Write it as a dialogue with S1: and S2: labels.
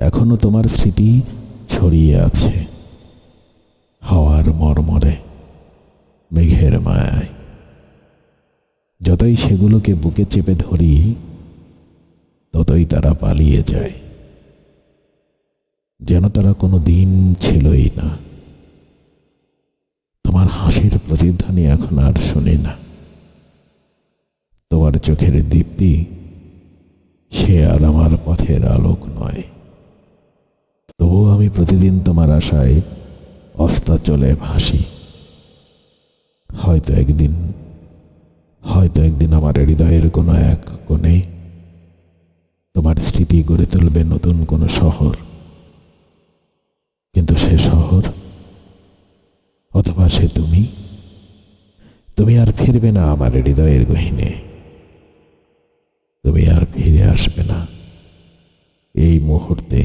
S1: এখনো তোমার স্মৃতি ছড়িয়ে আছে হাওয়ার মরমরে, মেঘের মায়ায়। যতই সেগুলোকে বুকে চেপে ধরি, ততই তারা পালিয়ে যায়, যেন তারা কোনো দিন ছিলই না। তোমার হাসির প্রতিধ্বনি এখন আর শুনি না, তোমার চোখের দীপ্তি সে আর আমার পথের আলোক নয়। তবুও আমি প্রতিদিন তোমার আশায় অস্তাচলে ভাসি। হয়তো একদিন আমার হৃদয়ের কোনো এক কোণে তোমার স্মৃতি গড়ে তুলবে নতুন কোনো শহর। কিন্তু সে শহর অথবা সে তুমি আর ফিরবে না আমার হৃদয়ের গহীনে। তুমি আর ফিরে আসবে না এই মুহূর্তে।